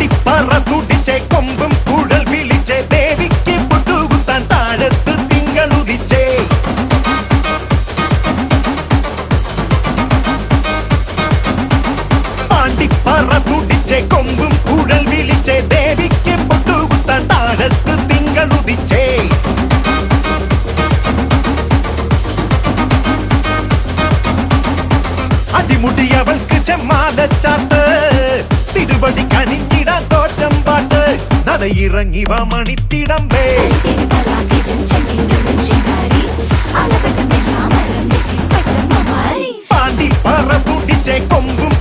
പാണ്ടിപ്പറ തുടിച്ചേ കൊമ്പും കുഴൽ വിളിച്ചേ ദേവിക്ക് പുട്ടുകുത്താൻ താഴത്ത് തിങ്കളുദിച്ചേ പാണ്ടിപ്പറ തുടിച്ചേ കൊമ്പും കുഴൽ വിളിച്ചേ ദേവിക്ക് പുട്ടുകുത്താൻ താഴത്ത് തിങ്കളുദിച്ചേ അടിമുടിയവൾക്ക് ചെമ്മാലച്ചാത്ത് തിരുവടി കനിഞ്ഞിടാൻ തോറ്റം പാട്ട് നടയിറങ്ങി വാ മണിത്തിടമ്പേ പാണ്ടിപ്പറ തുടിച്ചേ കൊമ്പും